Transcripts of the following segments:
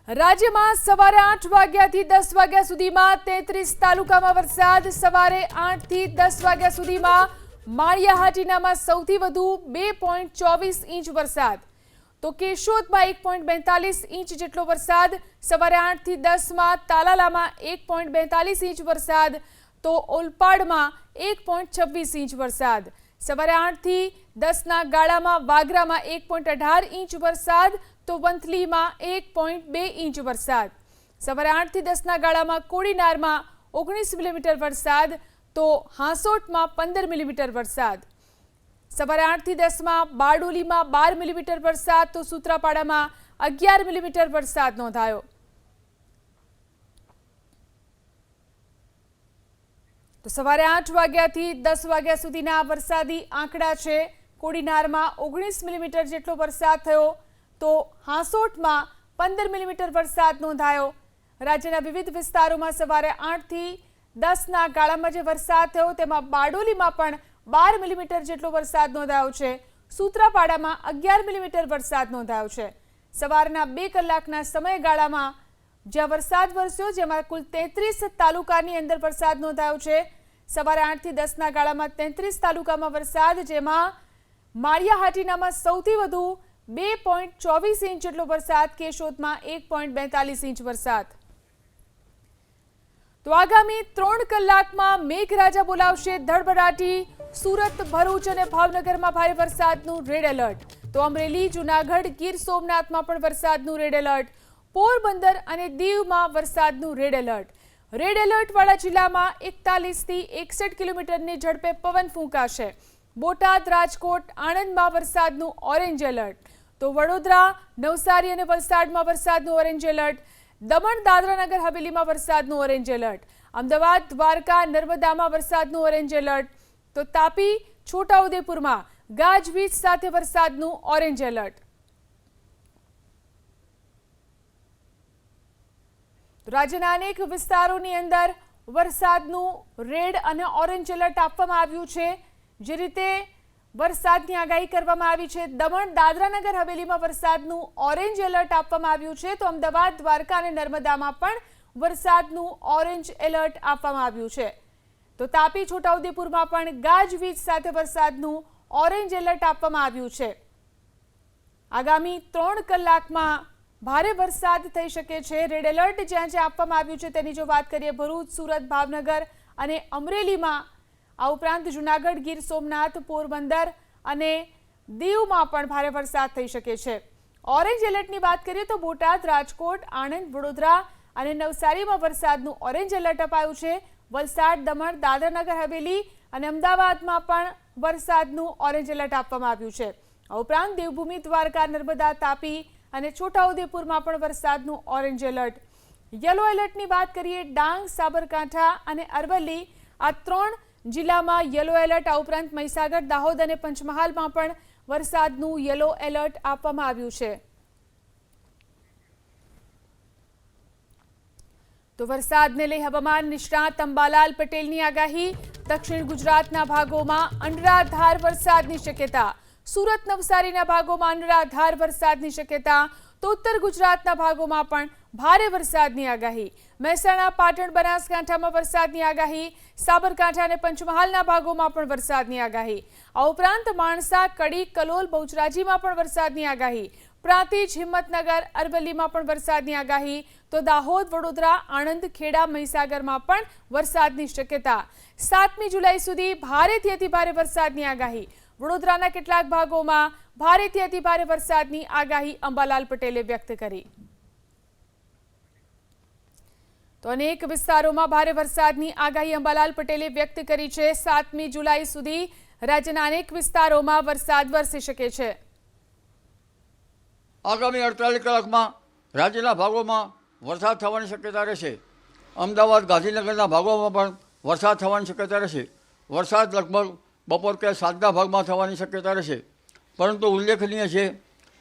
રાજ્યમાં સવારે 8 વાગ્યાથી 10 વાગ્યા સુધીમાં 33 તાલુકામાં વરસાદ। સવારે 8 થી 10 વાગ્યા સુધીમાં માળિયા હાટીનામાં સૌથી વધુ 2.24 ઇંચ વરસાદ, તો કેશોદમાં 1.42 ઇંચ જેટલો વરસાદ। સવારે 8 થી 10 માં તાલાલામાં 1.42 ઇંચ વરસાદ, તો ઓલપાડમાં 1.26 ઇંચ વરસાદ। સવારે 8 થી 10 ના ગાળામાં વાગરામાં 1.18 ઇંચ વરસાદ, તો વંથલીમાં 1.2 ઇંચ વરસાદ। સવારે 8 થી 10 ના ગાળામાં કોડીનારમાં 19 મિલીમીટર વરસાદ, તો હાંસોટમાં 15 મિલીમીટર વરસાદ। સવારે 8 થી 10 માં બારડોલીમાં 12 મિલીમીટર વરસાદ, તો સૂત્રાપાડામાં 11 મિલીમીટર વરસાદ નોંધાયો। તો સવારે 8 વાગ્યાથી 10 વાગ્યા સુધીના વરસાદી આંકડા છે। કોડીનારમાં 19 મિલીમીટર જેટલો વરસાદ થયો, તો હાંસોટમાં 15 મિલીમીટર વરસાદ નોંધાયો। રાજ્યના વિવિધ વિસ્તારોમાં સવારે 8 થી 10 ના ગાળામાં જે વરસાદ થયો તેમાં બારડોલીમાં પણ 12 મિલીમીટર જેટલો વરસાદ નોંધાયો છે। સૂત્રાપાડામાં 11 મિલીમીટર વરસાદ નોંધાયો છે। સવારના 2 કલાકના સમયગાળામાં જ્યાં વરસાદ વરસ્યો, જેમાં કુલ 33 તાલુકાની અંદર વરસાદ નોંધાયો છે। સવારે 8 થી 10 ના ગાળામાં 33 તાલુકામાં વરસાદ, જેમાં માળિયા હાટીનામાં સૌથી વધુ 2.24 ઇંચ જેટલો વરસાદ, કેશોદમાં 1.42 ઇંચ વરસાદ। તો આગામી 3 કલાકમાં મેઘરાજા બોલાવશે ધડબડાટી। સુરત, ભરૂચ અને ભાવનગરમાં ભારે વરસાદનું રેડ એલર્ટ, તો અમરેલી, જૂનાગઢ, ગીર સોમનાથમાં પણ વરસાદનું રેડ એલર્ટ। પોરબંદર અને દીવમાં વરસાદનું રેડ એલર્ટ। રેડ એલર્ટવાળા જિલ્લામાં 41 થી 61 કિલોમીટરની ઝડપે પવન ફૂંકાશે। બોટાદ, રાજકોટ, આણંદમાં વરસાદનું ઓરેન્જ એલર્ટ, તો વડોદરા, નવસારી અને વલસાડમાં વરસાદનું ઓરેન્જ એલર્ટ। દમણ, દાદરા નગર હવેલીમાં વરસાદનું ઓરેન્જ એલર્ટ। અમદાવાદ, દ્વારકા, નર્મદામાં વરસાદનું ઓરેન્જ એલર્ટ, તો તાપી, છોટાઉદેપુરમાં ગાજવીજ સાથે વરસાદનું ઓરેન્જ એલર્ટ। રાજ્યના અનેક વિસ્તારોની અંદર વરસાદનું રેડ અને ઓરેન્જ એલર્ટ આપવામાં આવ્યું છે। જે રીતે વરસાદની આગાહી કરવામાં આવી છે, દમણ, દાદરા નગર હવેલીમાં વરસાદનું ઓરેન્જ એલર્ટ આપવામાં આવ્યું છે, તો અમદાવાદ, દ્વારકા અને નર્મદામાં પણ વરસાદનું ઓરેન્જ એલર્ટ આપવામાં આવ્યું છે। તો તાપી, છોટાઉદેપુરમાં પણ ગાજવીજ સાથે વરસાદનું ઓરેન્જ એલર્ટ આપવામાં આવ્યું છે। આગામી 3 કલાકમાં ભારે વરસાદ થઈ શકે છે। રેડ એલર્ટ જ્યાં જ્યાં આપવામાં આવ્યું છે તેની જો વાત કરીએ, ભરૂચ, સુરત, ભાવનગર અને અમરેલીમાં, આ ઉપરાંત જૂનાગઢ, ગીર સોમનાથ, પોરબંદર અને દીવમાં પણ ભારે વરસાદ થઈ શકે છે। ઓરેન્જ એલર્ટની વાત કરીએ તો બોટાદ, રાજકોટ, આણંદ, વડોદરા અને નવસારીમાં વરસાદનું ઓરેન્જ એલર્ટ અપાયું છે। વલસાડ, દમણ, દાદરા નગર હવેલી અને અમદાવાદમાં પણ વરસાદનું ઓરેન્જ એલર્ટ આપવામાં આવ્યું છે। આ ઉપરાંત દેવભૂમિ, દ્વારકા, નર્મદા, તાપી અને છોટાઉદેપુરમાં પણ વરસાદનું ઓરેન્જ એલર્ટ। યલો એલર્ટની વાત કરીએ, ડાંગ, સાબરકાંઠા અને અરવલ્લી, આ 3 જિલ્લામાં યલો એલર્ટ। આ ઉપરાંત મહીસાગર, દાહોદ અને પંચમહાલમાં પણ વરસાદનું યલો એલર્ટ આપવામાં આવ્યું છે। તો વરસાદને લઈ હવામાન નિષ્ણાત અંબાલાલ પટેલની આગાહી। દક્ષિણ ગુજરાતના ભાગોમાં અનરાધાર વરસાદની શક્યતા। સુરત, નવસારીના ભાગોમાં અનરાધાર વરસાદની શક્યતા, તો ઉત્તર ગુજરાતના ભાગોમાં પણ ભારે વરસાદની આગાહી। મહેસાણા, પાટણ, બનાસકાંઠામાં વરસાદની આગાહી। સાબરકાંઠા અને પંચમહાલના ભાગોમાં પણ વરસાદની આગાહી। આ ઉપરાંત માણસા, કડી, કલોલ, બહુચરાજીમાં પણ વરસાદની આગાહી। પ્રાંતિજ, હિંમતનગર, અરવલ્લીમાં પણ વરસાદની આગાહી, તો દાહોદ, વડોદરા, આણંદ, ખેડા, મહીસાગરમાં પણ વરસાદની શક્યતા। 7મી જુલાઈ સુધી ભારેથી અતિભારે વરસાદની આગાહી। વડોદરાના કેટલાક ભાગોમાં ભારેથી અતિભારે વરસાદની આગાહી અંબાલાલ પટેલે વ્યક્ત કરી। તો અનેક વિસ્તારોમાં ભારે વરસાદની આગાહી અંબાલાલ પટેલે વ્યક્ત કરી છે। 7મી જુલાઈ સુધી રાજ્યના અનેક વિસ્તારોમાં વરસાદ વરસી શકે છે। આગામી 48 કલાકમાં રાજ્યના ભાગોમાં વરસાદ થવાની શક્યતા રહેશે। અમદાવાદ, ગાંધીનગરના ભાગોમાં પણ વરસાદ થવાની શક્યતા રહેશે। વરસાદ લગભગ બપોર કે 7ના ભાગમાં થવાની શક્યતા રહેશે, પરંતુ ઉલ્લેખનીય છે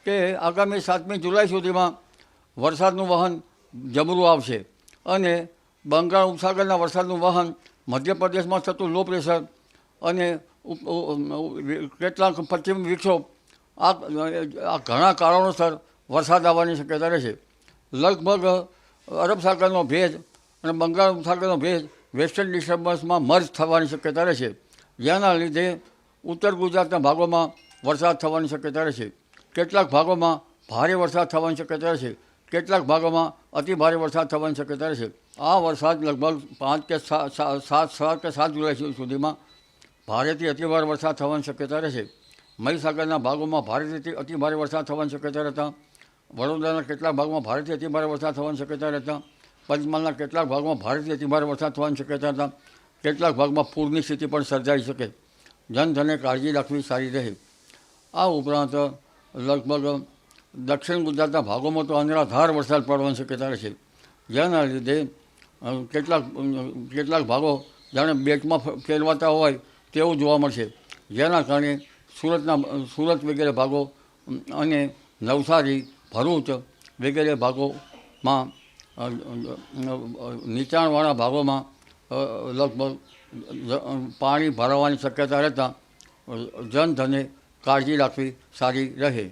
કે આગામી 7મી જુલાઈ સુધીમાં વરસાદનું વહન જબરું આવશે અને બંગાળ ઉપસાગરના વરસાદનું વહન, મધ્યપ્રદેશમાં થતું લો પ્રેશર અને કેટલાક પશ્ચિમ વિક્ષોભ, આ ઘણા કારણોસર વરસાદ આવવાની શક્યતા રહેશે। લગભગ અરબ સાગરનો ભેજ અને બંગાળ સાગરનો ભેજ વેસ્ટર્ન ડિસ્ટર્બન્સમાં મર્જ થવાની શક્યતા રહેશે, જેના લીધે ઉત્તર ગુજરાતના ભાગોમાં વરસાદ થવાની શક્યતા રહેશે. કેટલાક ભાગોમાં ભારે વરસાદ થવાની શક્યતા રહેશે, કેટલાક ભાગોમાં અતિ ભારે વરસાદ થવાની શક્યતા રહેશે. આ વરસાદ લગભગ 5 કે 7 જુલાઈ સુધીમાં ભારેથી અતિભારે વરસાદ થવાની શક્યતા રહેશે. મહીસાગરના ભાગોમાં ભારેથી અતિભારે વરસાદ થવાની શક્યતા રહેતા, વડોદરાના કેટલાક ભાગમાં ભારેથી અતિભારે વરસાદ થવાની શક્યતા રહેતા, પંચમહાલના કેટલાક ભાગમાં ભારેથી અતિભારે વરસાદ થવાની શક્યતા રહેતા, કેટલાક ભાગમાં પૂરની સ્થિતિ પણ સર્જાઈ શકે. જનધને કાળજી રાખવી સારી રહે. આ ઉપરાંત લગભગ દક્ષિણ ગુજરાતના ભાગોમાં તો અનરાધાર વરસાદ પડવાની શક્યતા રહેશે, જેના લીધે કેટલાક ભાગો જાણે બેટમાં ફેરવાતા હોય તેવું જોવા મળશે, જેના કારણે સુરત વગેરે ભાગો અને નવસારી, ભરૂચ વગેરે ભાગોમાં નીચાણવાળા ભાગોમાં લગભગ પાણી ભરાવાની શક્યતા રહેતા જનધને કાળજી રાખવી સારી રહે.